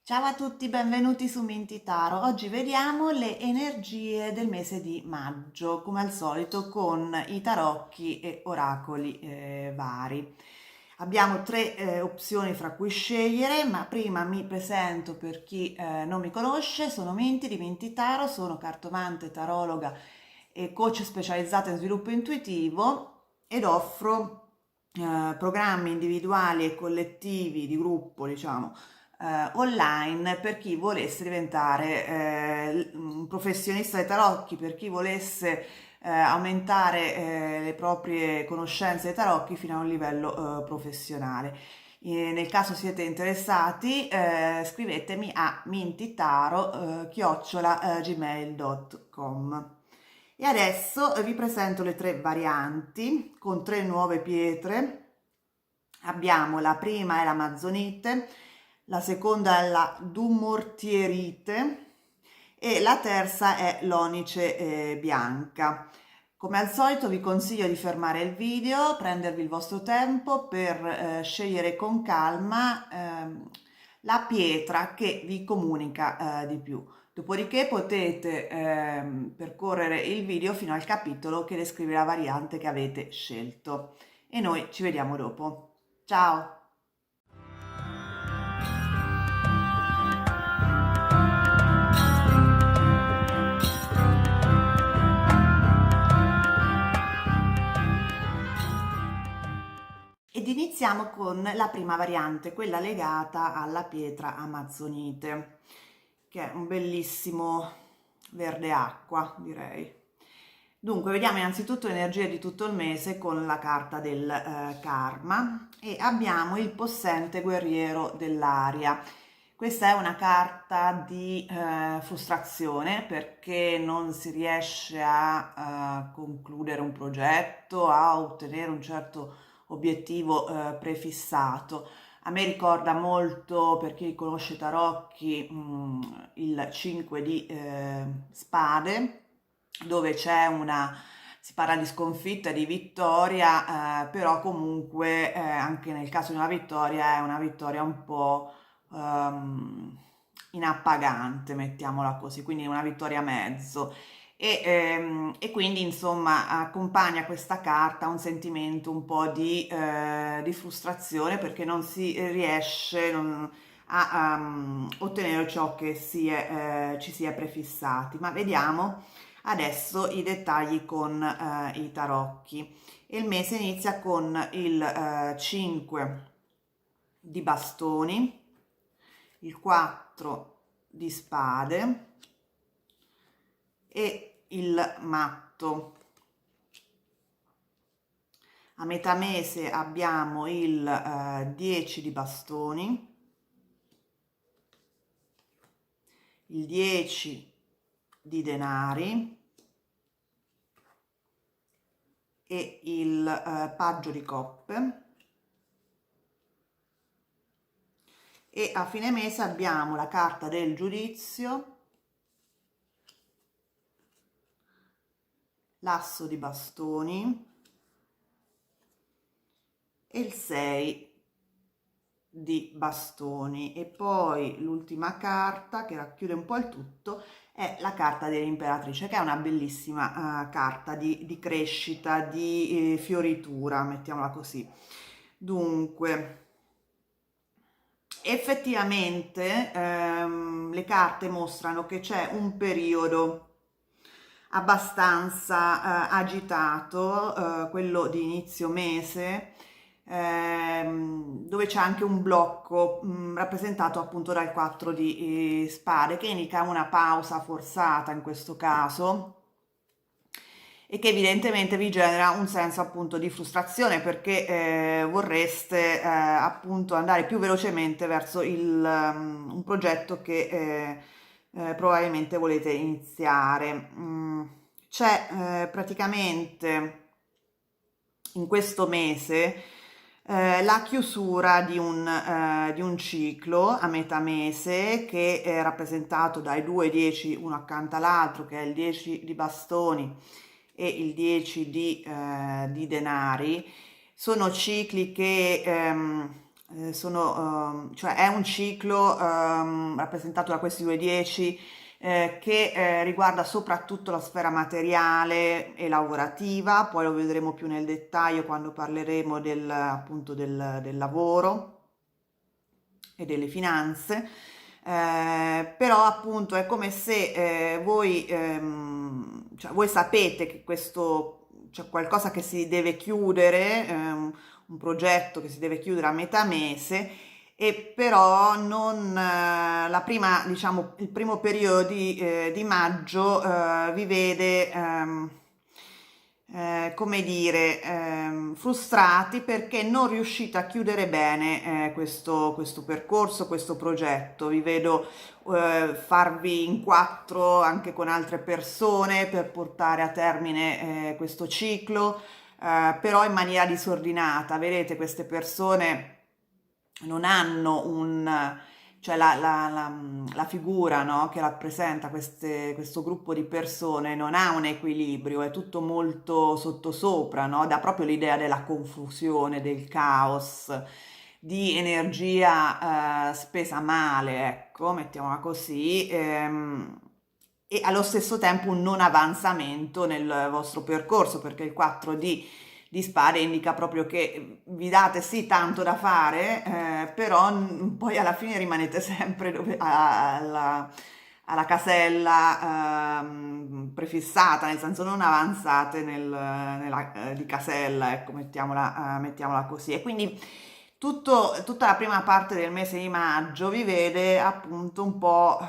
Ciao a tutti, benvenuti su Mintitaro. Oggi vediamo le energie del mese di maggio, come al solito con i tarocchi e oracoli vari. Abbiamo tre opzioni fra cui scegliere, ma prima mi presento per chi non mi conosce. Sono Minti di Mintitaro, sono cartomante, tarologa e coach specializzata in sviluppo intuitivo ed offro programmi individuali e collettivi di gruppo, diciamo online per chi volesse diventare un professionista dei tarocchi, per chi volesse aumentare le proprie conoscenze dei tarocchi fino a un livello professionale. Nel caso siete interessati, scrivetemi a mintitaro@gmail.com. E adesso vi presento le tre varianti con tre nuove pietre. Abbiamo la prima è l'Amazonite, la seconda è la Dumortierite e la terza è l'Onice bianca. Come al solito vi consiglio di fermare il video, prendervi il vostro tempo per scegliere con calma la pietra che vi comunica di più. Dopodiché potete percorrere il video fino al capitolo che descrive la variante che avete scelto. E noi ci vediamo dopo. Ciao! Ed iniziamo con la prima variante, quella legata alla pietra amazonite, che è un bellissimo verde acqua, direi. Dunque, vediamo innanzitutto le energie di tutto il mese con la carta del karma e abbiamo il possente guerriero dell'aria. Questa è una carta di frustrazione perché non si riesce a concludere un progetto, a ottenere un certo obiettivo prefissato. A me ricorda molto, per chi conosce Tarocchi, il 5 di spade, dove c'è si parla di sconfitta, di vittoria, però comunque anche nel caso di una vittoria è una vittoria un po' inappagante, mettiamola così, quindi una vittoria a mezzo. E quindi insomma accompagna questa carta un sentimento un po' di frustrazione perché non si riesce a ottenere ciò che ci si è prefissati. Ma vediamo adesso i dettagli con i tarocchi. Il mese inizia con il 5 di bastoni, il 4 di spade e il matto. A metà mese abbiamo il 10 di bastoni, il 10 di denari e il paggio di coppe. E a fine mese abbiamo la carta del giudizio, l'asso di bastoni e il 6 di bastoni. E poi l'ultima carta che racchiude un po' il tutto è la carta dell'imperatrice, che è una bellissima carta di crescita, di fioritura, mettiamola così. Dunque, effettivamente le carte mostrano che c'è un periodo abbastanza agitato, quello di inizio mese, dove c'è anche un blocco rappresentato appunto dal 4 di spade, che indica una pausa forzata in questo caso e che evidentemente vi genera un senso appunto di frustrazione perché vorreste appunto andare più velocemente verso un progetto che probabilmente volete iniziare. C'è praticamente in questo mese la chiusura di un ciclo a metà mese che è rappresentato dai due 10 uno accanto all'altro, che è il 10 di bastoni e il 10 di denari. Sono cicli che cioè è un ciclo rappresentato da questi due 10 che riguarda soprattutto la sfera materiale e lavorativa, poi lo vedremo più nel dettaglio quando parleremo appunto del lavoro e delle finanze. Però appunto è come se cioè voi sapete che questo c'è qualcosa che si deve chiudere, un progetto che si deve chiudere a metà mese e però non la prima, diciamo, il primo periodo di maggio vi vede come dire, frustrati perché non riuscite a chiudere bene questo percorso, questo progetto. Vi vedo farvi in quattro anche con altre persone per portare a termine questo ciclo, però in maniera disordinata. Vedete, queste persone non hanno cioè la figura, no, che rappresenta questo gruppo di persone non ha un equilibrio, è tutto molto sottosopra, no? Dà proprio l'idea della confusione, del caos, di energia spesa male, ecco, mettiamola così, e allo stesso tempo un non avanzamento nel vostro percorso, perché il 4 di spade indica proprio che vi date sì tanto da fare, però poi alla fine rimanete sempre alla casella prefissata, nel senso non avanzate di casella, ecco, mettiamola così. E quindi tutta la prima parte del mese di maggio vi vede appunto un po'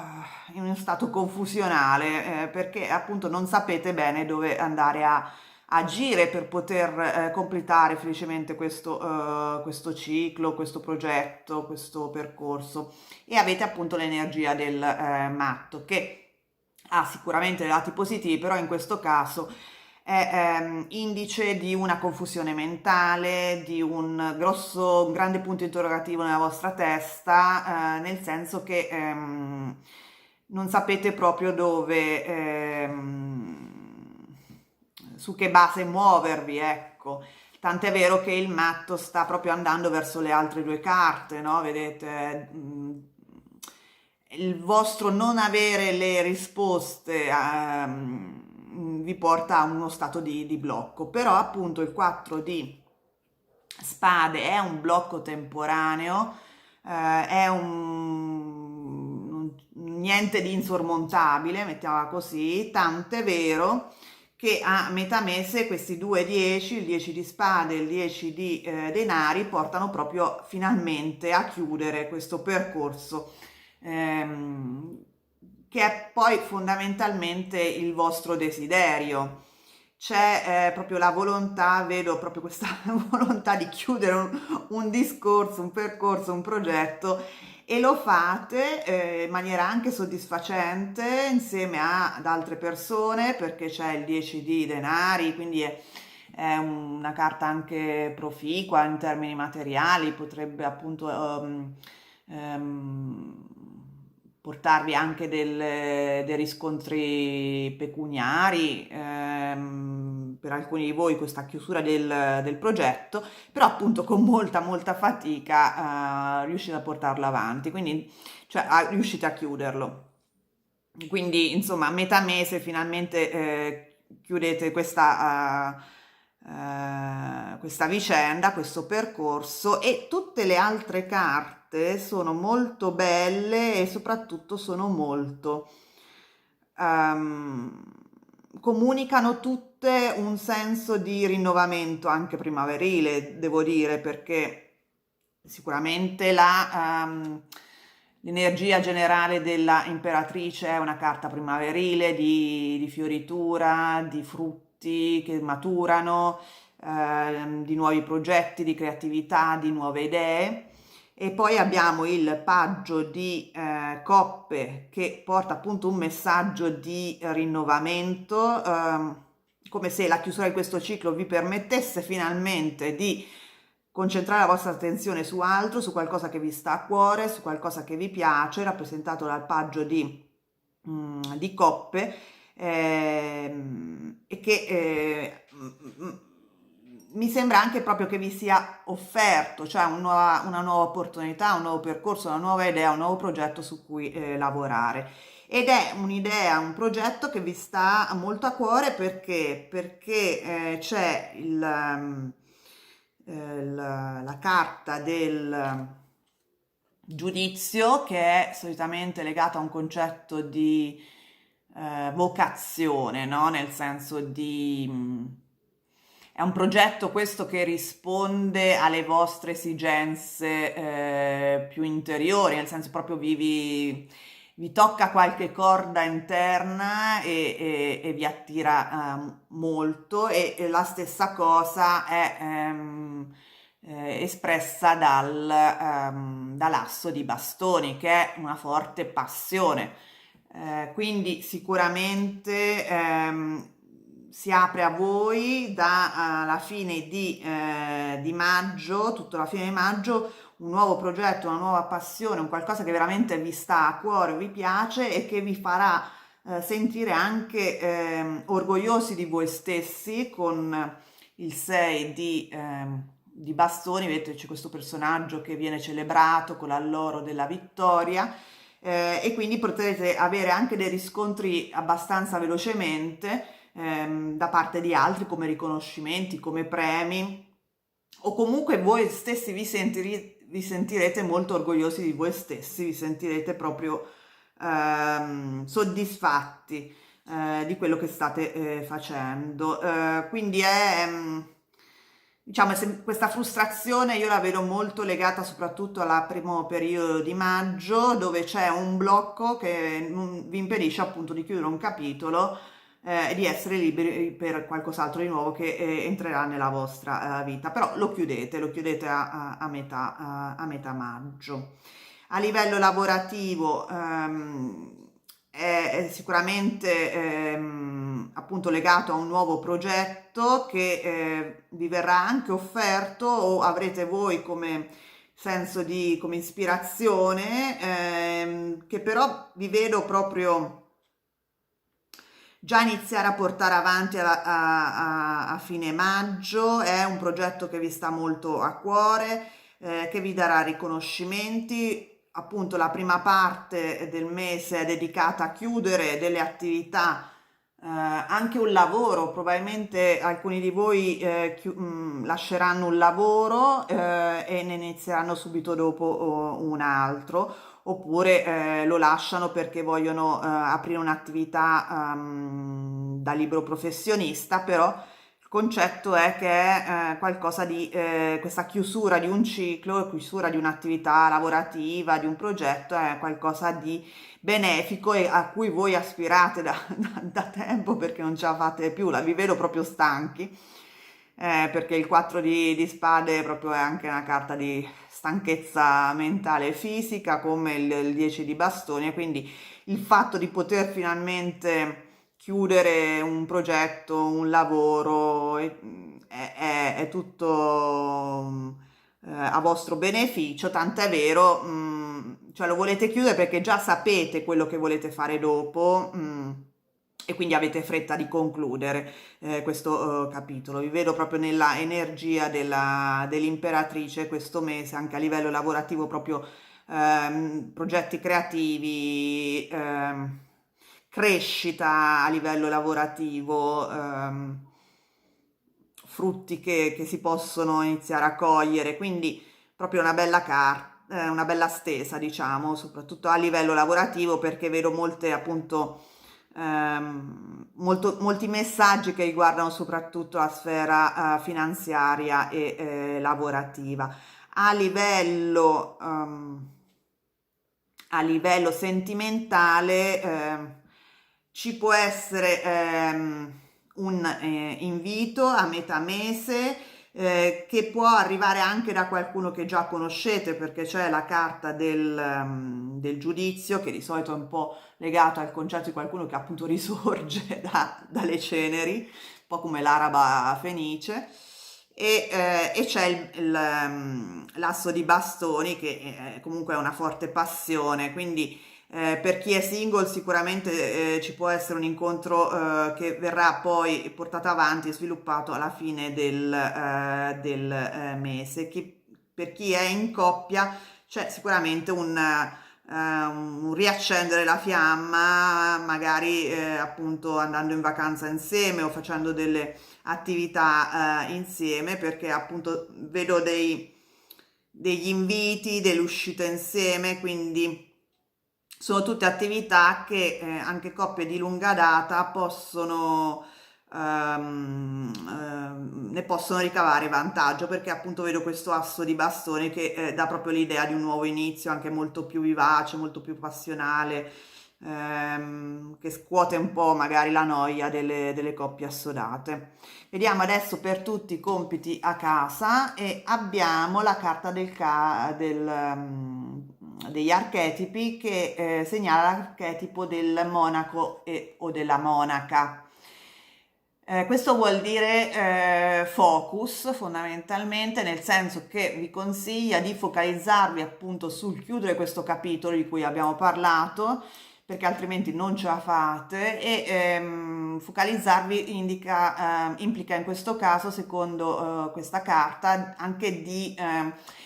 in uno stato confusionale, perché appunto non sapete bene dove andare a agire per poter completare felicemente questo ciclo, questo progetto, questo percorso e avete appunto l'energia del matto che ha sicuramente dei lati positivi, però in questo caso è indice di una confusione mentale, di un grande punto interrogativo nella vostra testa, nel senso che non sapete proprio su che base muovervi, ecco. Tant'è vero che il matto sta proprio andando verso le altre due carte, no? Vedete, il vostro non avere le risposte vi porta a uno stato di blocco, però appunto il 4 di spade è un blocco temporaneo, è niente di insormontabile, mettiamola così, tant'è vero che a metà mese questi due 10, il 10 di spade e il 10 di denari, portano proprio finalmente a chiudere questo percorso ehm, che è poi fondamentalmente il vostro desiderio. C'è proprio la volontà, vedo proprio questa volontà di chiudere un discorso, un percorso, un progetto e lo fate in maniera anche soddisfacente insieme ad altre persone perché c'è il 10 di denari, quindi è una carta anche proficua in termini materiali, potrebbe appunto ehm, portarvi anche dei riscontri pecuniari, per alcuni di voi questa chiusura del progetto, però appunto con molta fatica riuscite a portarlo avanti, quindi cioè riuscite a chiuderlo. Quindi insomma a metà mese finalmente chiudete questa vicenda, questo percorso e tutte le altre carte sono molto belle e soprattutto sono molto ehm, comunicano tutte un senso di rinnovamento anche primaverile, devo dire, perché sicuramente l'energia generale della imperatrice è una carta primaverile di fioritura, di frutti che maturano, di nuovi progetti, di creatività, di nuove idee. E poi abbiamo il paggio di coppe che porta appunto un messaggio di rinnovamento, come se la chiusura di questo ciclo vi permettesse finalmente di concentrare la vostra attenzione su altro, su qualcosa che vi sta a cuore, su qualcosa che vi piace, rappresentato dal paggio di coppe, e che mi sembra anche proprio che vi sia offerto, cioè una nuova opportunità, un nuovo percorso, una nuova idea, un nuovo progetto su cui lavorare. Ed è un'idea, un progetto che vi sta molto a cuore perché c'è la carta del giudizio, che è solitamente legato a un concetto di vocazione, no? Nel senso è un progetto questo che risponde alle vostre esigenze più interiori, nel senso proprio vi tocca qualche corda interna e vi attira molto, e la stessa cosa è espressa dall'asso di bastoni, che è una forte passione. Quindi sicuramente si apre a voi dalla fine di maggio, tutta la fine di maggio, un nuovo progetto, una nuova passione, un qualcosa che veramente vi sta a cuore, vi piace e che vi farà sentire anche orgogliosi di voi stessi. Con il 6 di bastoni, vedete c'è questo personaggio che viene celebrato con l'alloro della vittoria, e quindi potrete avere anche dei riscontri abbastanza velocemente da parte di altri, come riconoscimenti, come premi, o comunque voi stessi vi sentirete molto orgogliosi di voi stessi, vi sentirete proprio soddisfatti di quello che state facendo. Quindi diciamo, questa frustrazione io la vedo molto legata soprattutto al primo periodo di maggio, dove c'è un blocco che vi impedisce appunto di chiudere un capitolo e di essere liberi per qualcos'altro di nuovo che entrerà nella vostra vita. Però lo chiudete a metà maggio. A livello lavorativo è sicuramente appunto legato a un nuovo progetto che vi verrà anche offerto, o avrete voi come senso come ispirazione, che però vi vedo proprio già iniziare a portare avanti a fine maggio. È un progetto che vi sta molto a cuore, che vi darà riconoscimenti. Appunto, la prima parte del mese è dedicata a chiudere delle attività, anche un lavoro. Probabilmente alcuni di voi lasceranno un lavoro e ne inizieranno subito dopo un altro, oppure lo lasciano perché vogliono aprire un'attività da libero professionista. Però il concetto è che è qualcosa di questa chiusura di un ciclo, chiusura di un'attività lavorativa, di un progetto, è qualcosa di benefico e a cui voi aspirate da tempo, perché non ce la fate più, vi vedo proprio stanchi, perché il 4 di spade proprio è anche una carta di stanchezza mentale e fisica, come il 10 di bastoni, e quindi il fatto di poter finalmente chiudere un progetto, un lavoro, è tutto a vostro beneficio, tant'è vero, cioè lo volete chiudere perché già sapete quello che volete fare dopo, e quindi avete fretta di concludere questo capitolo. Vi vedo proprio nella energia dell'imperatrice questo mese, anche a livello lavorativo, proprio progetti creativi, crescita a livello lavorativo, frutti che si possono iniziare a cogliere, quindi proprio una bella carta, una bella stesa, diciamo, soprattutto a livello lavorativo, perché vedo molte appunto molti messaggi che riguardano soprattutto la sfera finanziaria e lavorativa. A livello, a livello sentimentale ci può essere un invito a metà mese che può arrivare anche da qualcuno che già conoscete, perché c'è la carta del giudizio, che di solito è un po' legato al concetto di qualcuno che appunto risorge dalle ceneri, un po' come l'araba fenice. E c'è l'asso di bastoni, che comunque è una forte passione, quindi Per chi è single sicuramente ci può essere un incontro che verrà poi portato avanti e sviluppato alla fine del mese. Per chi è in coppia c'è sicuramente un riaccendere la fiamma, magari appunto andando in vacanza insieme o facendo delle attività insieme, perché appunto vedo degli inviti, delle uscite insieme, quindi sono tutte attività che anche coppie di lunga data ne possono ricavare vantaggio, perché appunto vedo questo asso di bastone che dà proprio l'idea di un nuovo inizio, anche molto più vivace, molto più passionale, che scuote un po' magari la noia delle coppie assodate. Vediamo adesso per tutti i compiti a casa e abbiamo la carta degli archetipi che segnala l'archetipo del monaco o della monaca. Questo vuol dire focus fondamentalmente, nel senso che vi consiglia di focalizzarvi appunto sul chiudere questo capitolo di cui abbiamo parlato, perché altrimenti non ce la fate, e focalizzarvi implica in questo caso, secondo questa carta, anche di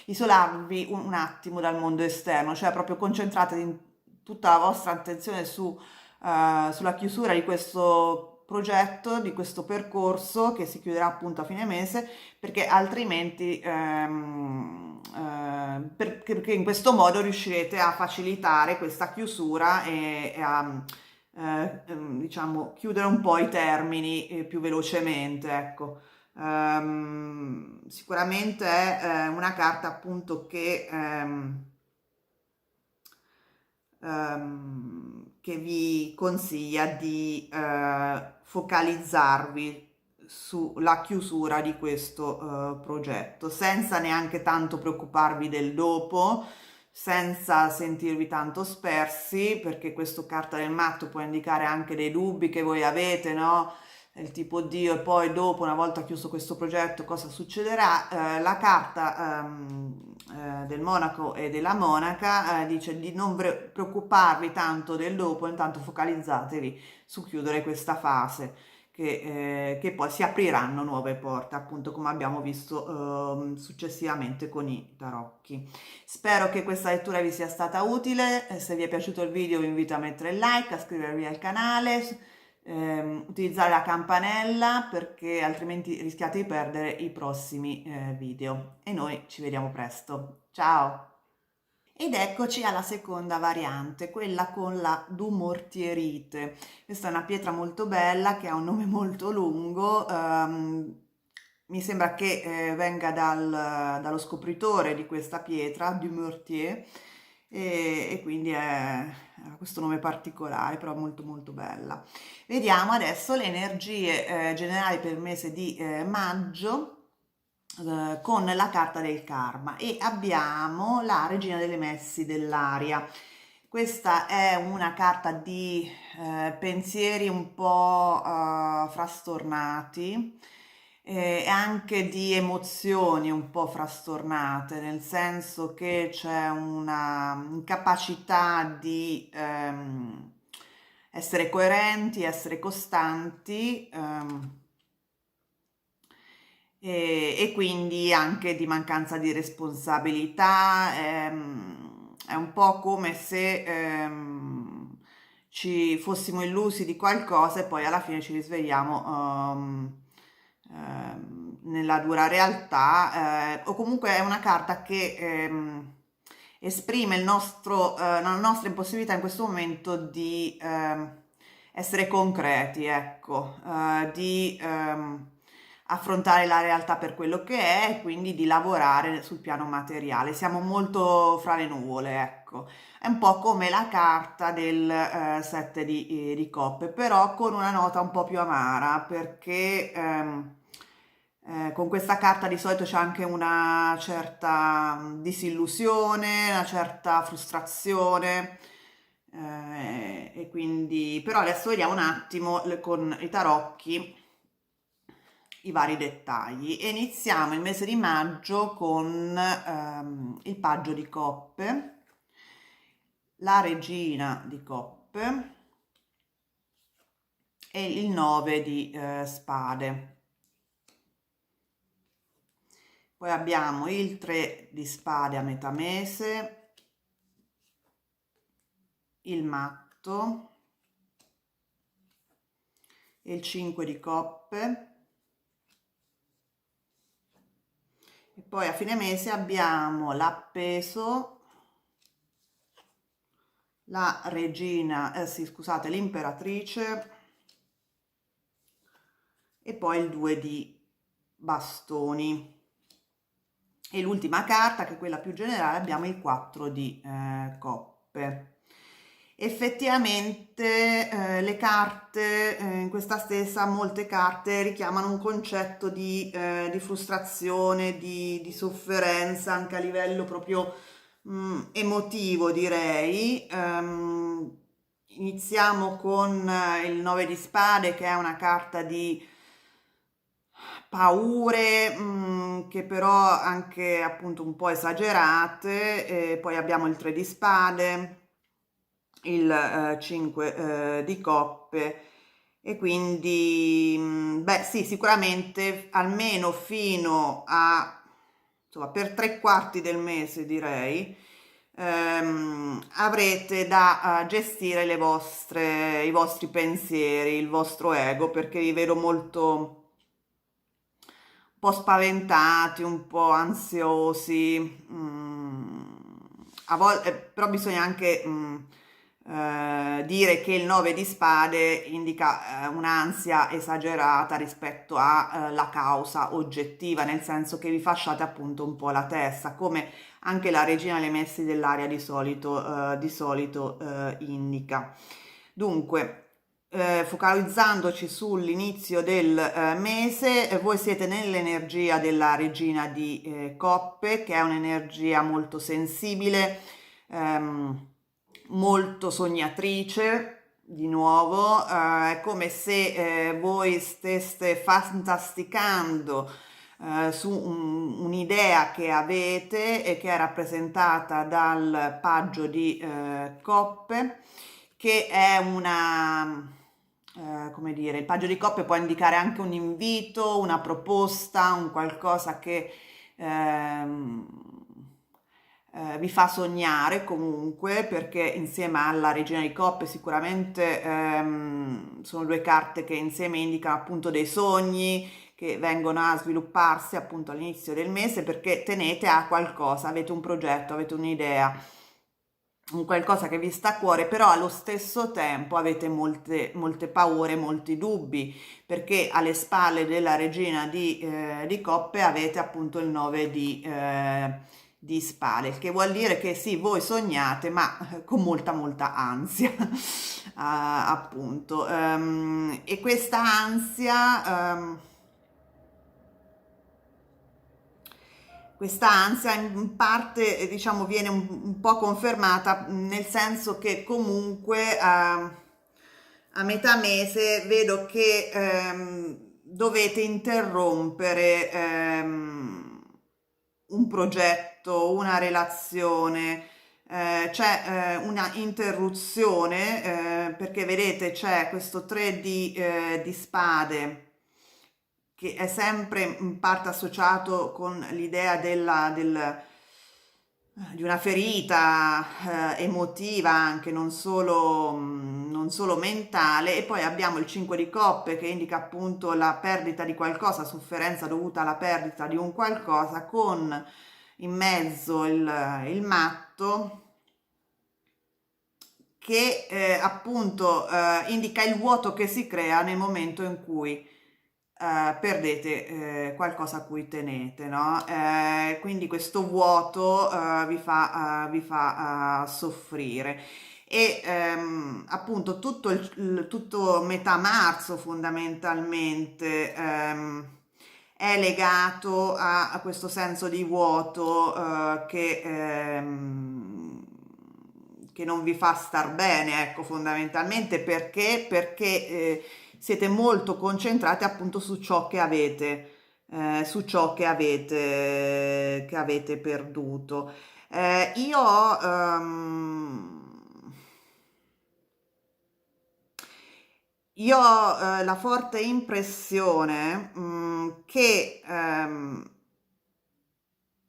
isolarvi un attimo dal mondo esterno, cioè proprio concentrate tutta la vostra attenzione sulla chiusura di questo progetto, di questo percorso che si chiuderà appunto a fine mese, perché altrimenti perché in questo modo riuscirete a facilitare questa chiusura e a diciamo chiudere un po' i termini più velocemente, ecco. Sicuramente è una carta appunto che vi consiglia di focalizzarvi sulla chiusura di questo progetto, senza neanche tanto preoccuparvi del dopo, senza sentirvi tanto spersi, perché questo carta del matto può indicare anche dei dubbi che voi avete, no? Il tipo Dio, e poi dopo, una volta chiuso questo progetto, cosa succederà? La carta del monaco e della monaca dice di non preoccuparvi tanto del dopo, intanto focalizzatevi su chiudere questa fase, che poi si apriranno nuove porte, appunto come abbiamo visto successivamente con i tarocchi. Spero che questa lettura vi sia stata utile, se vi è piaciuto il video vi invito a mettere il like, a iscrivervi al canale, utilizzare la campanella, perché altrimenti rischiate di perdere i prossimi video, e noi ci vediamo presto. Ciao! Ed eccoci alla seconda variante, quella con la dumortierite. Questa è una pietra molto bella che ha un nome molto lungo, mi sembra che venga dallo scopritore di questa pietra, Dumortier, e quindi ha questo nome particolare, però molto molto bella. Vediamo adesso le energie generali per il mese di maggio con la carta del karma, e abbiamo la regina delle messi dell'aria. Questa è una carta di pensieri un po' frastornati e anche di emozioni un po' frastornate, nel senso che c'è una incapacità di essere coerenti, essere costanti. E quindi anche di mancanza di responsabilità, è un po' come se ci fossimo illusi di qualcosa e poi alla fine ci risvegliamo nella dura realtà, o comunque è una carta che esprime la nostra impossibilità in questo momento di essere concreti, ecco, di affrontare la realtà per quello che è, e quindi di lavorare sul piano materiale. Siamo molto fra le nuvole, ecco. È un po' come la carta del 7 di coppe, però con una nota un po' più amara, perché con questa carta di solito c'è anche una certa disillusione, una certa frustrazione, e quindi però adesso vediamo un attimo con i tarocchi i vari dettagli, e iniziamo il mese di maggio con il paggio di coppe, la regina di coppe e il 9 di spade. Poi abbiamo il 3 di spade a metà mese, il matto, il 5 di coppe, e poi a fine mese abbiamo l'appeso, la regina, sì, scusate, l'imperatrice e poi il 2 di bastoni. E l'ultima carta, che è quella più generale, abbiamo il 4 di coppe. Effettivamente le carte, in questa stessa, molte carte richiamano un concetto di frustrazione, di sofferenza, anche a livello proprio emotivo, direi. Iniziamo con il 9 di spade, che è una carta di paure, che però anche appunto un po' esagerate, e poi abbiamo il 3 di spade, il 5 di coppe, e quindi beh sì, sicuramente almeno fino a, insomma, per 3 quarti del mese direi, avrete da gestire i vostri pensieri, il vostro ego, perché vi vedo molto un po' spaventati, un po' ansiosi, a volte, però bisogna anche dire che il 9 di spade indica un'ansia esagerata rispetto alla causa oggettiva, nel senso che vi fasciate appunto un po' la testa, come anche la regina delle messi dell'aria di solito indica. Dunque, focalizzandoci sull'inizio del mese, voi siete nell'energia della regina di coppe, che è un'energia molto sensibile, ehm, molto sognatrice. Di nuovo, è come se voi steste fantasticando su un'idea che avete e che è rappresentata dal paggio di coppe, che è una, come dire, il paggio di coppe può indicare anche un invito, una proposta, un qualcosa che ehm, vi fa sognare comunque, perché insieme alla regina di coppe sicuramente sono due carte che insieme indicano appunto dei sogni che vengono a svilupparsi appunto all'inizio del mese, perché tenete a qualcosa, avete un progetto, avete un'idea, un qualcosa che vi sta a cuore, però allo stesso tempo avete molte paure, molti dubbi, perché alle spalle della regina di coppe avete appunto il 9 di spade, il che vuol dire che sì, voi sognate, ma con molta ansia, appunto. E questa ansia... questa ansia in parte, diciamo, viene un po' confermata, nel senso che comunque a metà mese vedo che dovete interrompere un progetto, una relazione, c'è una interruzione, perché vedete c'è questo 3 di spade che è sempre in parte associato con l'idea di una ferita emotiva, anche non solo mentale, e poi abbiamo il 5 di coppe che indica appunto la perdita di qualcosa, sofferenza dovuta alla perdita di un qualcosa, con in mezzo il matto che appunto indica il vuoto che si crea nel momento in cui perdete qualcosa a cui tenete, no? Quindi questo vuoto vi fa soffrire. E appunto tutto metà marzo fondamentalmente è legato a questo senso di vuoto che non vi fa star bene, ecco, fondamentalmente perché siete molto concentrati appunto su ciò che avete perduto. Io ho io ho la forte impressione che,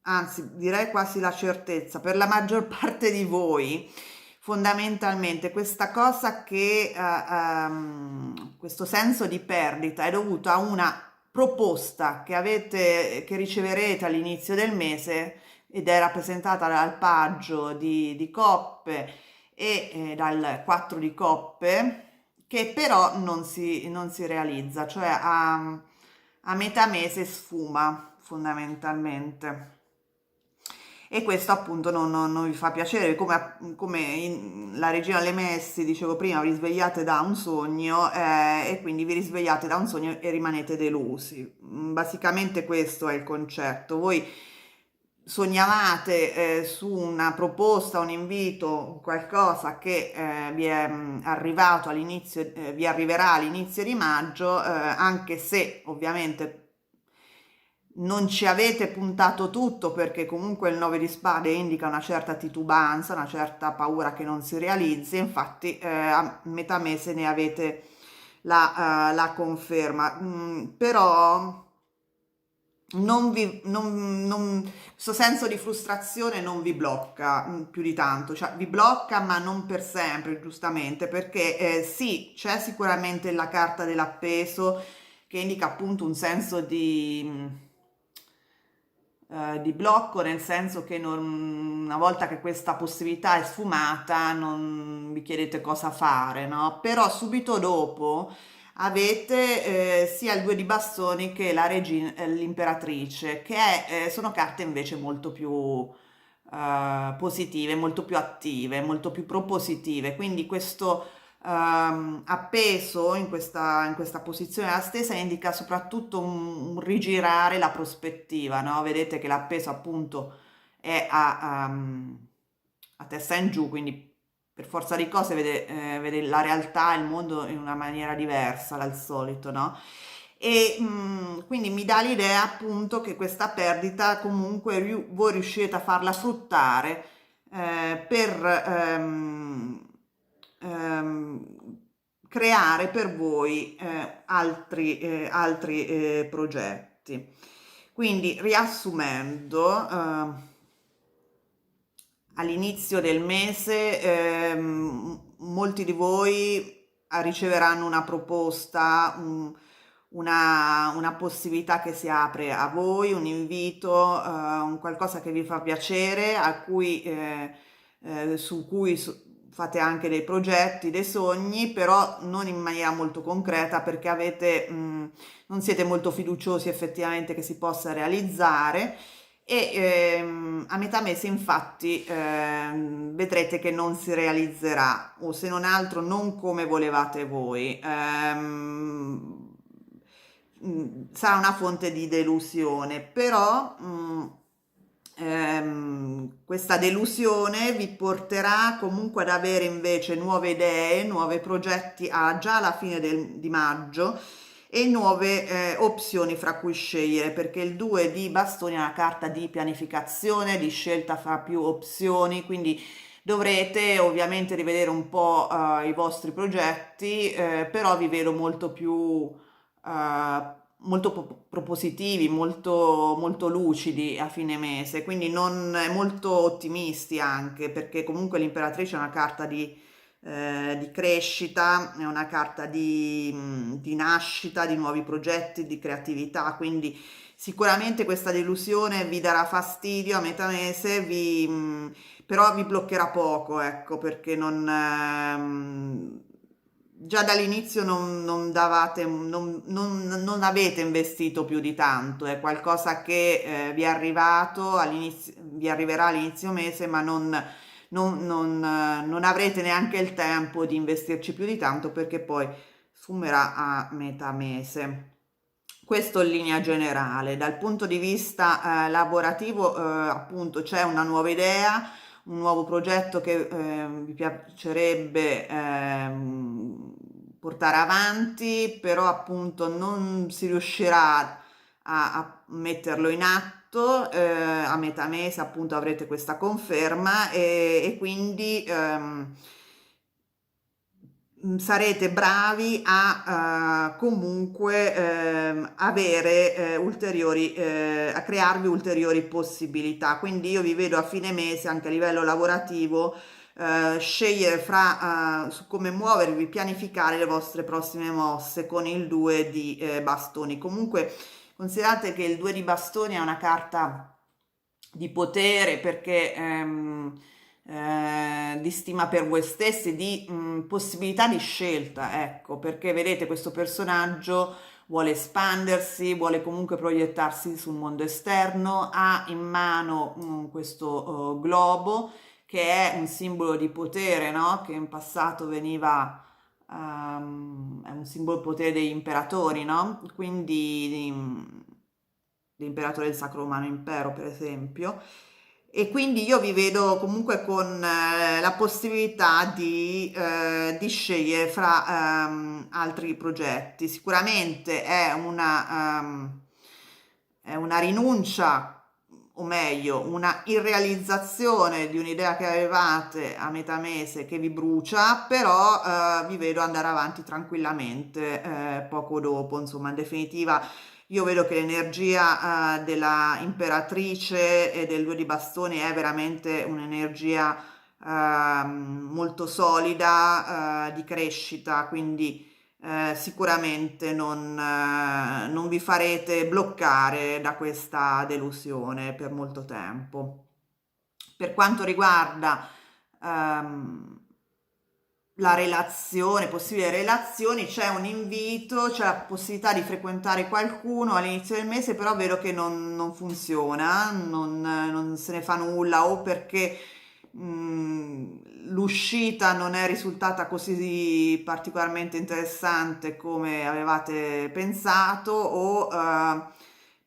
anzi direi quasi la certezza, per la maggior parte di voi, fondamentalmente questa cosa che, questo senso di perdita è dovuto a una proposta che avete, che riceverete all'inizio del mese ed è rappresentata dal paggio di coppe e dal 4 di coppe, che però non si realizza, cioè a metà mese sfuma fondamentalmente. E questo appunto non vi fa piacere, come la regina alle Messi, dicevo prima, vi risvegliate da un sogno e quindi vi risvegliate da un sogno e rimanete delusi. Basicamente questo è il concetto. Voi sognavate su una proposta, un invito, qualcosa che vi è arrivato all'inizio, vi arriverà all'inizio di maggio, anche se ovviamente non ci avete puntato tutto perché comunque il 9 di spade indica una certa titubanza, una certa paura che non si realizzi, infatti a metà mese ne avete la conferma. Però questo senso di frustrazione non vi blocca più di tanto, cioè vi blocca ma non per sempre, giustamente, perché sì, c'è sicuramente la carta dell'appeso che indica appunto un senso di blocco, nel senso che una volta che questa possibilità è sfumata non vi chiedete cosa fare, no? Però subito dopo avete sia il due di bastoni che la regina, l'imperatrice, sono carte invece molto più positive, molto più attive, molto più propositive. Quindi questo appeso in questa posizione alla stesa indica soprattutto un rigirare la prospettiva, no? Vedete che l'appeso appunto è a testa in giù, quindi per forza di cose vede la realtà, il mondo in una maniera diversa dal solito, no? E quindi mi dà l'idea appunto che questa perdita comunque voi riuscirete a farla fruttare per creare per voi altri progetti. Quindi riassumendo, all'inizio del mese molti di voi riceveranno una proposta, una possibilità che si apre a voi, un invito, un qualcosa che vi fa piacere, su cui fate anche dei progetti, dei sogni, però non in maniera molto concreta perché non siete molto fiduciosi effettivamente che si possa realizzare e a metà mese infatti vedrete che non si realizzerà o se non altro non come volevate voi. Sarà una fonte di delusione, però questa delusione vi porterà comunque ad avere invece nuove idee, nuovi progetti già alla fine di maggio e nuove opzioni fra cui scegliere, perché il 2 di bastoni è una carta di pianificazione, di scelta fra più opzioni, quindi dovrete ovviamente rivedere un po' i vostri progetti, però vi vedo molto più molto propositivi, molto lucidi a fine mese, quindi non molto ottimisti anche, perché comunque l'imperatrice è una carta di crescita, è una carta di nascita, di nuovi progetti, di creatività, quindi sicuramente questa delusione vi darà fastidio a metà mese, però vi bloccherà poco, ecco, perché già dall'inizio non davate, non avete investito più di tanto, è qualcosa che vi è arrivato all'inizio, vi arriverà all'inizio mese, ma non avrete neanche il tempo di investirci più di tanto perché poi sfumerà a metà mese. Questo in linea generale. Dal punto di vista lavorativo, appunto, c'è una nuova idea, un nuovo progetto che vi piacerebbe portare avanti, però appunto non si riuscirà a metterlo in atto, a metà mese appunto avrete questa conferma e quindi sarete bravi a comunque avere ulteriori, a crearvi ulteriori possibilità. Quindi io vi vedo a fine mese anche a livello lavorativo scegliere fra su come muovervi, pianificare le vostre prossime mosse con il 2 di bastoni. Comunque considerate che il 2 di bastoni è una carta di potere perché di stima per voi stessi, di possibilità di scelta, ecco, perché vedete questo personaggio vuole espandersi, vuole comunque proiettarsi sul mondo esterno, ha in mano questo globo che è un simbolo di potere, no? Che in passato veniva, è un simbolo di potere degli imperatori, no? Quindi l'imperatore del Sacro Romano Impero, per esempio. E quindi io vi vedo comunque con la possibilità di scegliere fra altri progetti. Sicuramente è una rinuncia, o meglio, una irrealizzazione di un'idea che avevate a metà mese che vi brucia, però vi vedo andare avanti tranquillamente poco dopo. Insomma, in definitiva, io vedo che l'energia della imperatrice e del 2 di bastoni è veramente un'energia molto solida di crescita, quindi sicuramente non vi farete bloccare da questa delusione per molto tempo. Per quanto riguarda ehm, la relazione, possibili relazioni, c'è un invito, c'è la possibilità di frequentare qualcuno all'inizio del mese, però vedo che non funziona, non se ne fa nulla o perché l'uscita non è risultata così particolarmente interessante come avevate pensato o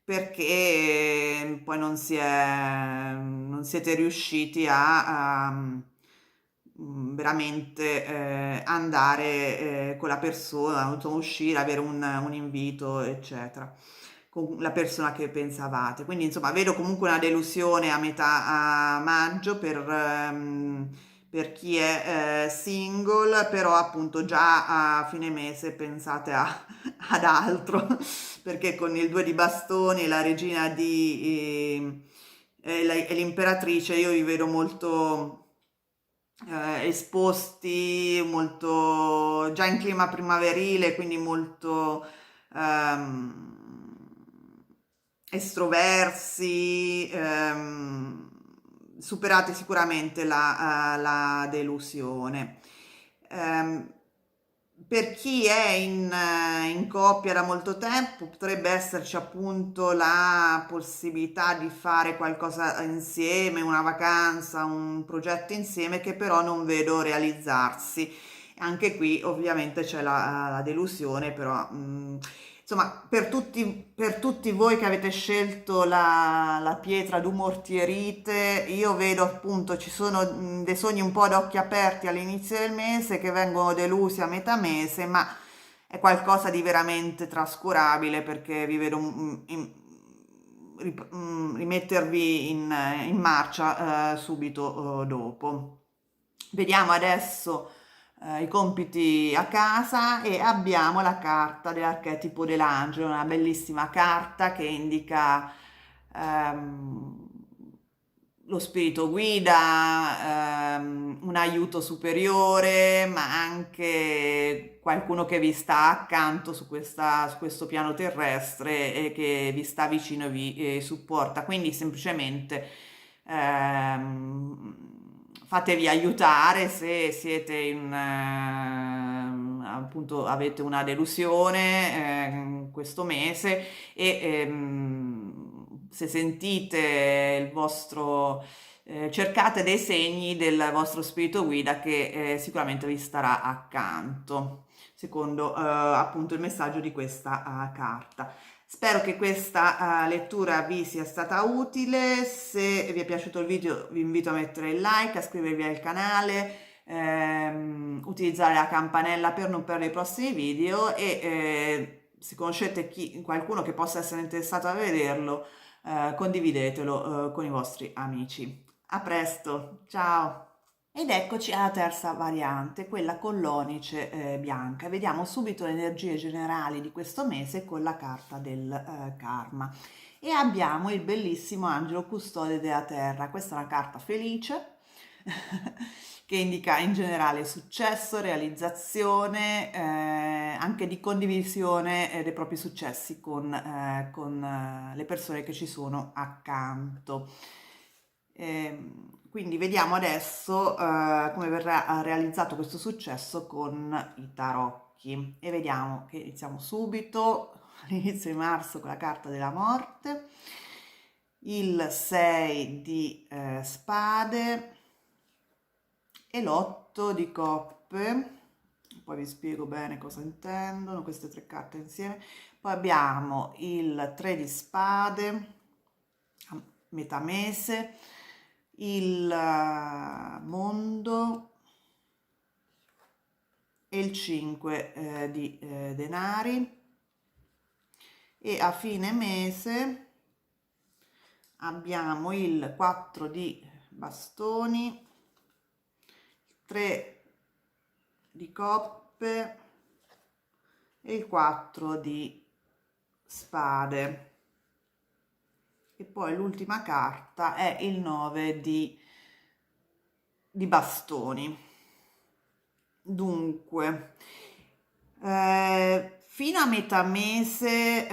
perché poi non siete riusciti a veramente andare con la persona, insomma, uscire, avere un invito, eccetera, con la persona che pensavate. Quindi, insomma, vedo comunque una delusione a metà a maggio per chi è single, però appunto già a fine mese pensate ad altro, perché con il 2 di bastoni e la regina e l'imperatrice io vi vedo molto esposti, molto già in clima primaverile, quindi molto estroversi, superate sicuramente la delusione. Ehm, per chi è in coppia da molto tempo potrebbe esserci appunto la possibilità di fare qualcosa insieme, una vacanza, un progetto insieme che però non vedo realizzarsi. Anche qui ovviamente c'è la delusione, però insomma per tutti voi che avete scelto la pietra d'Umortierite, io vedo appunto ci sono dei sogni un po' ad occhi aperti all'inizio del mese che vengono delusi a metà mese, ma è qualcosa di veramente trascurabile perché vi vedo rimettervi in marcia subito dopo. Vediamo adesso i compiti a casa e abbiamo la carta dell'archetipo dell'angelo, una bellissima carta che indica ehm, lo spirito guida, un aiuto superiore, ma anche qualcuno che vi sta accanto su questo piano terrestre e che vi sta vicino e vi supporta. Quindi semplicemente fatevi aiutare se siete appunto avete una delusione questo mese e se sentite il vostro cercate dei segni del vostro spirito guida che sicuramente vi starà accanto, secondo appunto il messaggio di questa carta. Spero che questa lettura vi sia stata utile. Se vi è piaciuto il video vi invito a mettere il like, a iscrivervi al canale, utilizzare la campanella per non perdere i prossimi video e se conoscete qualcuno che possa essere interessato a vederlo, condividetelo con i vostri amici. A presto, ciao! Ed eccoci alla terza variante, quella con l'onice bianca. Vediamo subito le energie generali di questo mese con la carta del karma. E abbiamo il bellissimo angelo custode della terra. Questa è una carta felice che indica in generale successo, realizzazione, anche di condivisione dei propri successi con le persone che ci sono accanto. Quindi vediamo adesso come verrà realizzato questo successo con i tarocchi e vediamo che iniziamo subito all'inizio di marzo con la carta della morte, il 6 di spade e l'8 di coppe. Poi vi spiego bene cosa intendono queste tre carte insieme. Poi abbiamo il 3 di spade a metà mese, il mondo e il 5 di denari, e a fine mese abbiamo il 4 di bastoni, 3 di coppe e il 4 di spade. E poi l'ultima carta è il 9 di bastoni. Dunque, fino a metà mese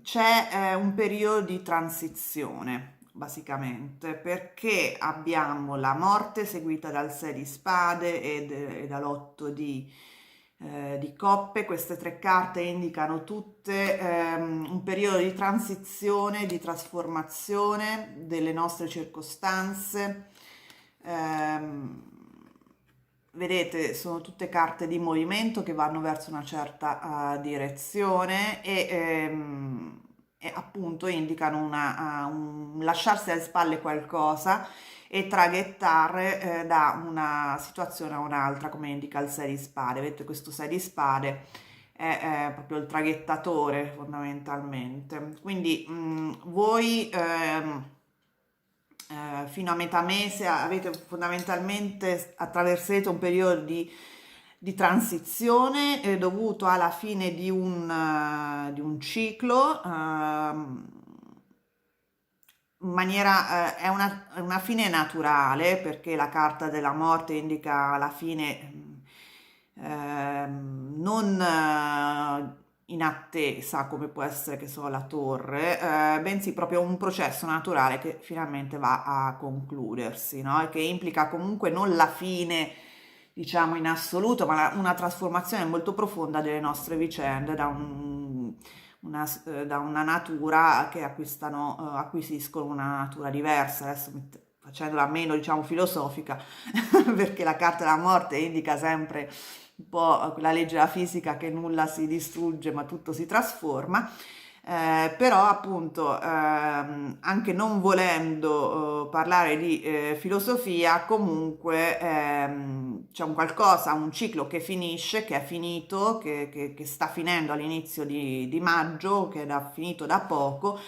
c'è un periodo di transizione, basicamente, perché abbiamo la morte seguita dal 6 di spade e dall'8 di coppe. Queste tre carte indicano tutte un periodo di transizione, di trasformazione delle nostre circostanze. Vedete, sono tutte carte di movimento che vanno verso una certa direzione e appunto indicano un lasciarsi alle spalle qualcosa e traghettare da una situazione a un'altra, come indica il 6 di spade. Vedete, questo 6 di spade è proprio il traghettatore fondamentalmente. Quindi voi fino a metà mese avete fondamentalmente attraverserete un periodo di transizione dovuto alla fine di un ciclo. In maniera, è una fine naturale, perché la carta della morte indica la fine non in attesa come può essere, che so, la torre, bensì proprio un processo naturale che finalmente va a concludersi, no? E che implica comunque non la fine, diciamo, in assoluto, ma una trasformazione molto profonda delle nostre vicende da una natura che acquisiscono una natura diversa. Adesso facendola meno, diciamo, filosofica, perché la carta della morte indica sempre un po' quella legge della fisica che nulla si distrugge ma tutto si trasforma. Però appunto anche non volendo parlare di filosofia, comunque c'è un qualcosa, un ciclo che finisce, che è finito, che sta finendo all'inizio di maggio, che è finito da poco,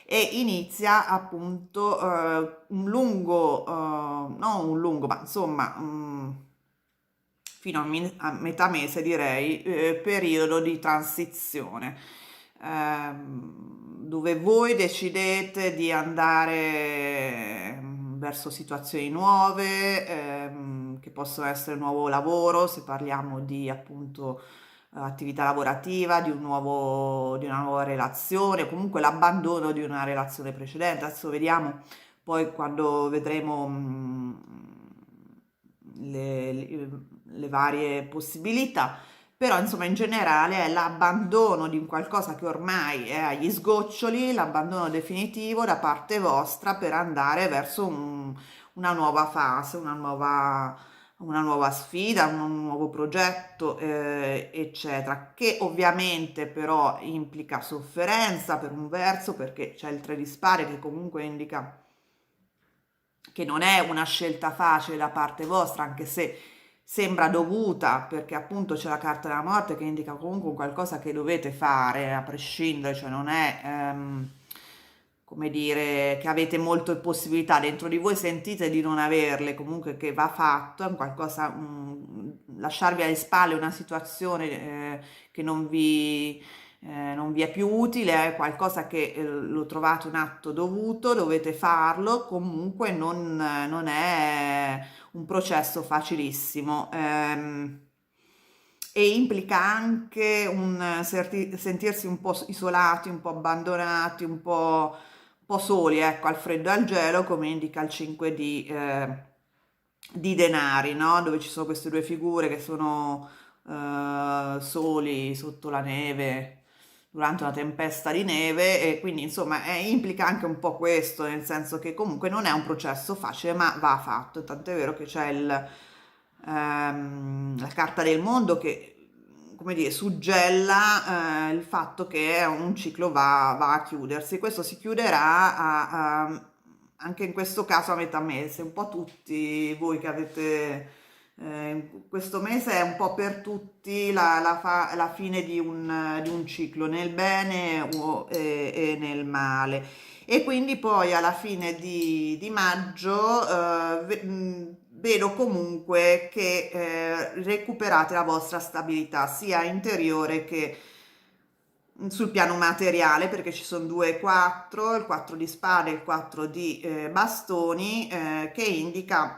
e inizia appunto un lungo, non un lungo, ma insomma fino a metà mese direi, periodo di transizione, dove voi decidete di andare verso situazioni nuove, che possono essere un nuovo lavoro, se parliamo di appunto attività lavorativa, di una nuova relazione, comunque l'abbandono di una relazione precedente. Adesso vediamo poi quando vedremo le varie possibilità, però insomma in generale è l'abbandono di un qualcosa che ormai è agli sgoccioli, l'abbandono definitivo da parte vostra per andare verso una nuova fase, una nuova sfida, un nuovo progetto, eccetera, che ovviamente però implica sofferenza per un verso, perché c'è il 3 di spade che comunque indica che non è una scelta facile da parte vostra, anche se sembra dovuta, perché appunto c'è la carta della morte che indica comunque qualcosa che dovete fare a prescindere, cioè non è come dire, che avete molte possibilità dentro di voi, sentite di non averle, comunque che va fatto, è un qualcosa, lasciarvi alle spalle una situazione che non vi è più utile, è qualcosa che lo trovate un atto dovuto, dovete farlo, comunque non è un processo facilissimo. E implica anche sentirsi un po' isolati, un po' abbandonati, un po' soli, ecco, al freddo e al gelo, come indica il 5 di denari, no? Dove ci sono queste due figure che sono soli sotto la neve durante una tempesta di neve e quindi insomma implica anche un po' questo, nel senso che comunque non è un processo facile, ma va fatto, tant'è vero che c'è la carta del mondo che, come dire, suggella il fatto che un ciclo va a chiudersi. Questo si chiuderà anche in questo caso a metà mese, un po' tutti voi che avete questo mese è un po' per tutti la fine di un ciclo nel bene e nel male. E quindi poi alla fine di maggio vedo comunque che recuperate la vostra stabilità sia interiore che sul piano materiale, perché ci sono due 4, il 4 di spade e il 4 di bastoni, che indica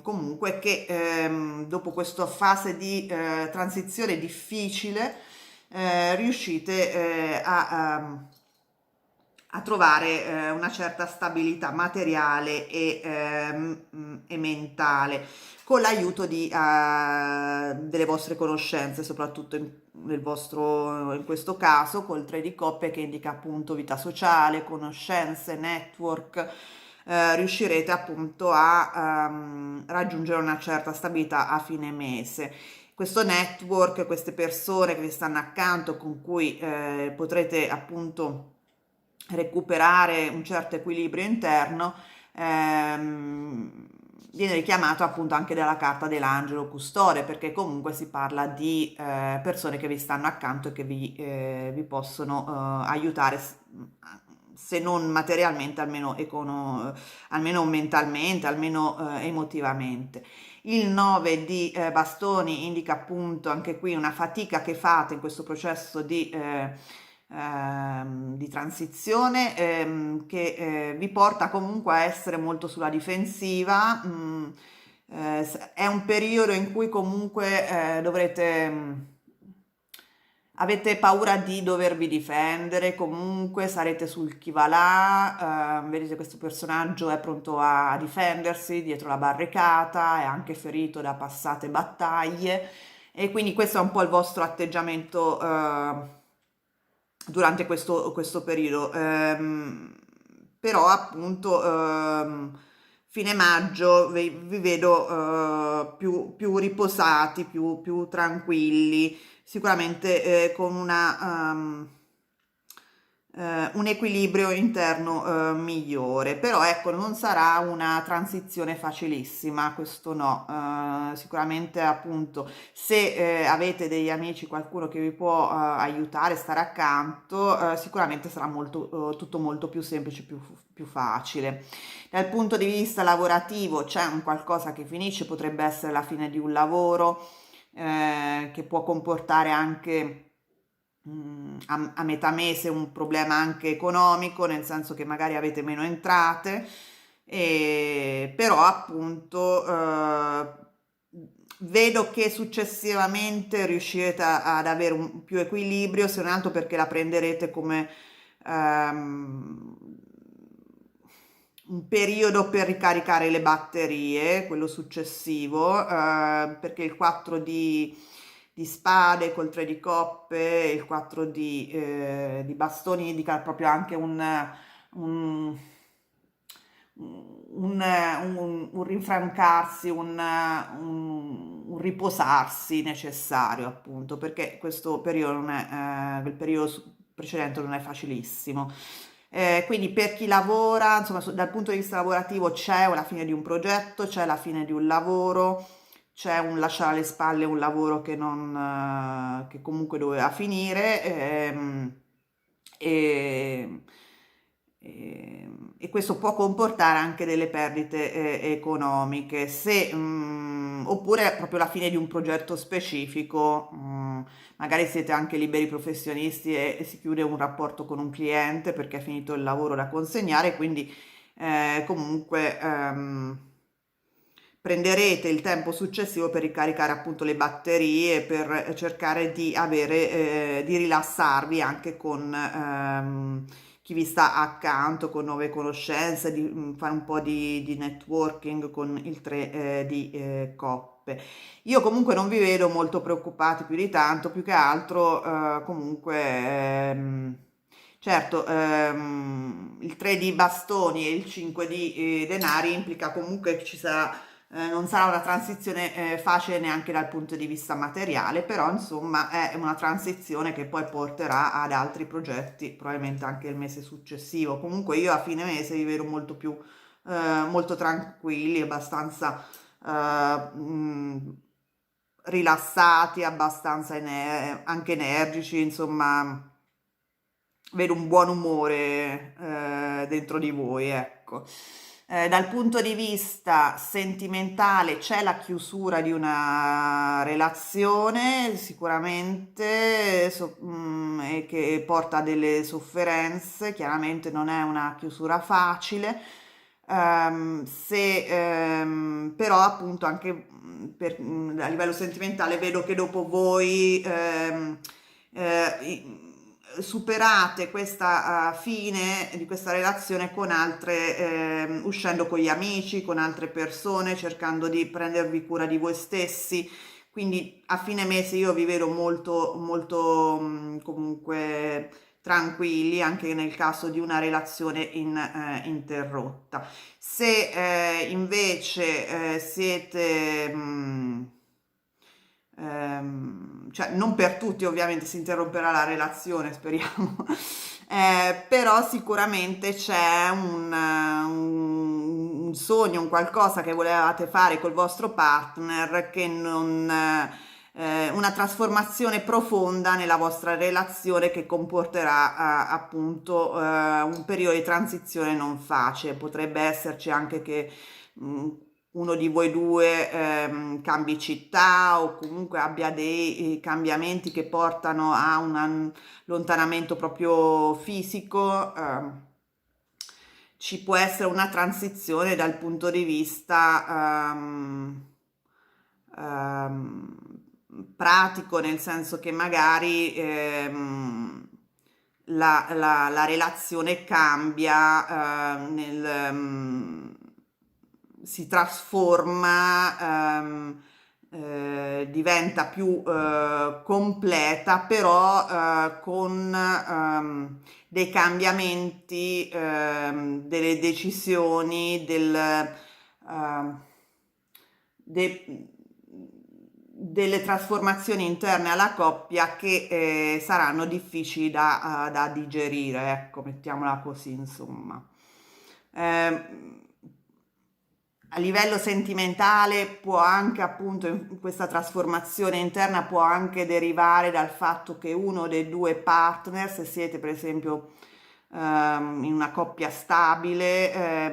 comunque che dopo questa fase di transizione difficile riuscite a trovare una certa stabilità materiale e mentale con l'aiuto delle vostre conoscenze, soprattutto in questo caso, col 3 di coppe che indica appunto vita sociale, conoscenze, network, riuscirete appunto a raggiungere una certa stabilità a fine mese. Questo network, queste persone che vi stanno accanto, con cui potrete appunto recuperare un certo equilibrio interno, viene richiamato appunto anche dalla carta dell'angelo custode, perché comunque si parla di persone che vi stanno accanto e che vi possono aiutare, se non materialmente, almeno mentalmente, almeno emotivamente. Il 9 di bastoni indica appunto anche qui una fatica che fate in questo processo di transizione che vi porta comunque a essere molto sulla difensiva. È un periodo in cui comunque avete paura di dovervi difendere, comunque sarete sul chi va là, vedete questo personaggio è pronto a difendersi dietro la barricata, è anche ferito da passate battaglie e quindi questo è un po' il vostro atteggiamento durante questo periodo. Però appunto fine maggio vi vedo più riposati, più tranquilli, sicuramente con un equilibrio interno migliore, però ecco non sarà una transizione facilissima, questo no, sicuramente appunto se avete degli amici, qualcuno che vi può aiutare, stare accanto, sicuramente sarà tutto molto più semplice, più facile. Dal punto di vista lavorativo c'è un qualcosa che finisce, potrebbe essere la fine di un lavoro che può comportare anche a metà mese un problema anche economico, nel senso che magari avete meno entrate, però appunto vedo che successivamente riuscirete ad avere un più equilibrio, se non altro perché la prenderete come ehm, un periodo per ricaricare le batterie, quello successivo, perché il 4 di spade col 3 di coppe e il 4 di bastoni indica proprio anche un, un rinfrancarsi, un riposarsi necessario appunto, perché questo periodo non è, il periodo precedente non è facilissimo. Quindi per chi lavora, insomma, dal punto di vista lavorativo c'è la fine di un progetto, c'è la fine di un lavoro, c'è un lasciare alle spalle un lavoro che comunque doveva finire, e, e questo può comportare anche delle perdite economiche, oppure proprio la fine di un progetto specifico, magari siete anche liberi professionisti e si chiude un rapporto con un cliente perché è finito il lavoro da consegnare, quindi comunque prenderete il tempo successivo per ricaricare appunto le batterie, per cercare di avere, di rilassarvi anche con chi vi sta accanto, con nuove conoscenze, di fare un po' di networking con il 3 di coppe. Io comunque non vi vedo molto preoccupati più di tanto, più che altro comunque certo, il 3 di bastoni e il 5 di denari implica comunque che ci sarà, non sarà una transizione facile neanche dal punto di vista materiale, però insomma è una transizione che poi porterà ad altri progetti, probabilmente anche il mese successivo. Comunque io a fine mese vi vedo molto più, molto tranquilli, abbastanza rilassati, abbastanza anche energici, insomma vedo un buon umore dentro di voi, ecco. Dal punto di vista sentimentale c'è la chiusura di una relazione, sicuramente, e che porta a delle sofferenze, chiaramente non è una chiusura facile, però appunto anche a livello sentimentale vedo che dopo voi superate questa fine di questa relazione con altre, uscendo con gli amici, con altre persone, cercando di prendervi cura di voi stessi. Quindi a fine mese io vi vedo molto, molto comunque tranquilli anche nel caso di una relazione interrotta. Se invece siete cioè non per tutti ovviamente si interromperà la relazione, speriamo, però sicuramente c'è un sogno, un qualcosa che volevate fare col vostro partner che non... una trasformazione profonda nella vostra relazione che comporterà appunto un periodo di transizione non facile. Potrebbe esserci anche che mh, uno di voi due cambi città o comunque abbia dei cambiamenti che portano a un allontanamento proprio fisico. Ci può essere una transizione dal punto di vista ehm, pratico, nel senso che magari la relazione cambia, si trasforma, diventa più completa, però con dei cambiamenti, delle decisioni, de- delle trasformazioni interne alla coppia che saranno difficili da digerire, ecco, mettiamola così, insomma. Eh, a livello sentimentale può anche appunto in questa trasformazione interna può anche derivare dal fatto che uno dei due partner, se siete per esempio in una coppia stabile,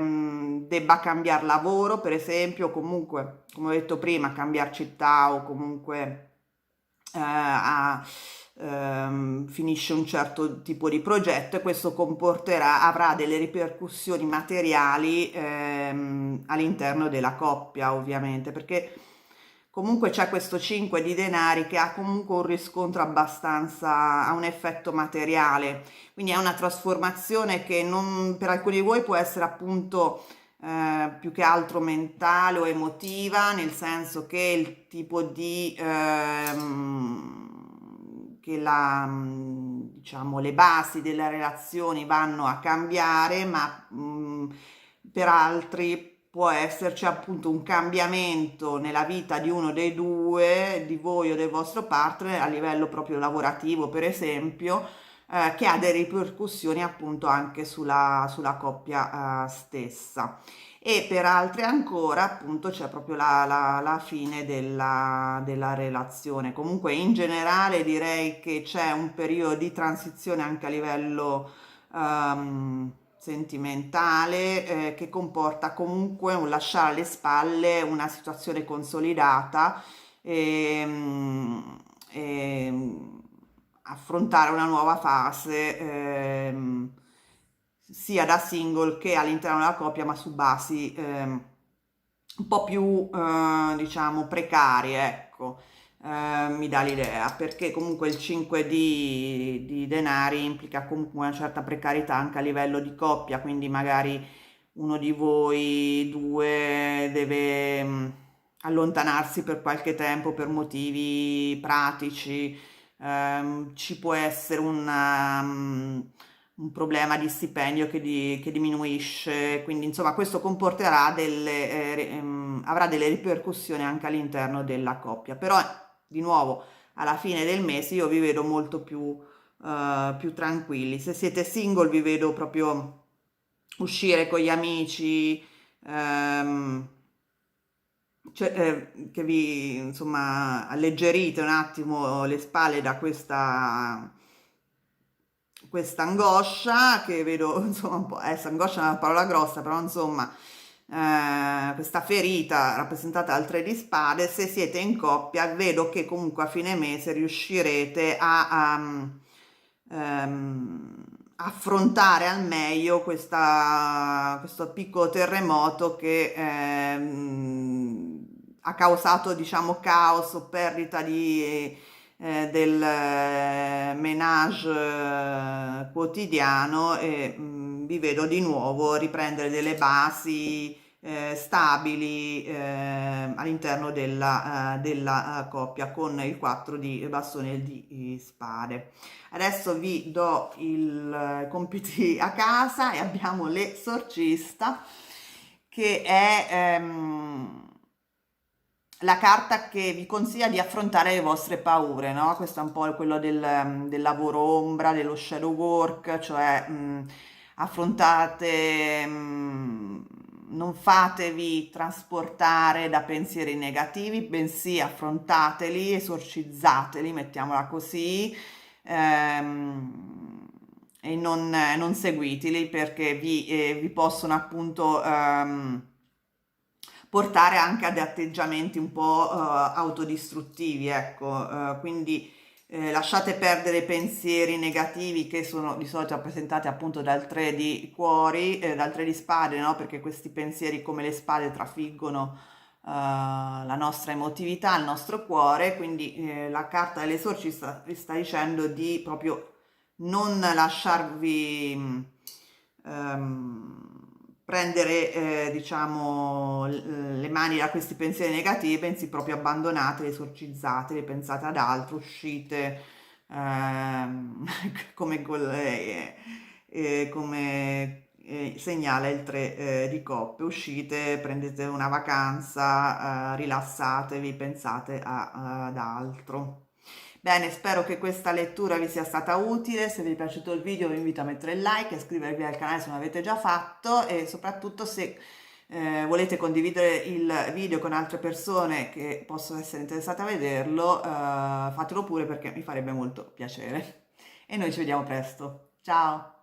debba cambiare lavoro, per esempio, comunque, come ho detto prima, cambiare città o comunque finisce un certo tipo di progetto e questo avrà delle ripercussioni materiali all'interno della coppia, ovviamente, perché comunque c'è questo 5 di denari che ha comunque un riscontro abbastanza, ha un effetto materiale, quindi è una trasformazione che non, per alcuni di voi può essere appunto più che altro mentale o emotiva, nel senso che il tipo di che diciamo, le basi delle relazioni vanno a cambiare, ma per altri può esserci appunto un cambiamento nella vita di uno dei due, di voi o del vostro partner, a livello proprio lavorativo, per esempio, che ha delle ripercussioni appunto anche sulla coppia stessa. E per altri ancora appunto c'è proprio la fine della relazione. Comunque in generale direi che c'è un periodo di transizione anche a livello sentimentale, che comporta comunque un lasciare alle spalle una situazione consolidata e, affrontare una nuova fase, sia da single che all'interno della coppia, ma su basi un po' più, diciamo, precarie, ecco. Mi dà l'idea, perché comunque il 5 di denari implica comunque una certa precarietà anche a livello di coppia, quindi magari uno di voi due deve allontanarsi per qualche tempo per motivi pratici, ci può essere un problema di stipendio che diminuisce, quindi insomma questo comporterà avrà delle ripercussioni anche all'interno della coppia, però di nuovo alla fine del mese io vi vedo molto più tranquilli. Se siete single vi vedo proprio uscire con gli amici, che vi insomma alleggerite un attimo le spalle da questa angoscia che vedo, insomma, un po', angoscia è una parola grossa, però insomma, questa ferita rappresentata dal 3 di spade, se siete in coppia, vedo che comunque a fine mese riuscirete affrontare al meglio questo piccolo terremoto che ha causato, diciamo, caos o perdita del ménage quotidiano e vi vedo di nuovo riprendere delle basi stabili all'interno della coppia con il 4 di bastone e di spade. Adesso vi do i compiti a casa e abbiamo l'esorcista che è la carta che vi consiglia di affrontare le vostre paure, no? Questo è un po' quello del lavoro ombra, dello shadow work, cioè affrontate, non fatevi trasportare da pensieri negativi, bensì affrontateli, esorcizzateli, mettiamola così, e non seguiteli perché vi possono appunto portare anche a dei atteggiamenti un po' autodistruttivi, ecco, quindi lasciate perdere pensieri negativi che sono di solito rappresentati appunto dal 3 di cuori, dal 3 di spade, no? Perché questi pensieri come le spade trafiggono la nostra emotività, il nostro cuore, quindi la carta dell'esorcista vi sta dicendo di proprio non lasciarvi prendere, diciamo, le mani da questi pensieri negativi, bensì proprio abbandonateli, esorcizzateli, pensate ad altro, uscite, come, segnala il 3 di coppe, uscite, prendete una vacanza, rilassatevi, pensate ad altro. Bene, spero che questa lettura vi sia stata utile. Se vi è piaciuto il video vi invito a mettere il like e a iscrivervi al canale se non l'avete già fatto, e soprattutto se volete condividere il video con altre persone che possono essere interessate a vederlo, fatelo pure perché mi farebbe molto piacere. E noi ci vediamo presto. Ciao!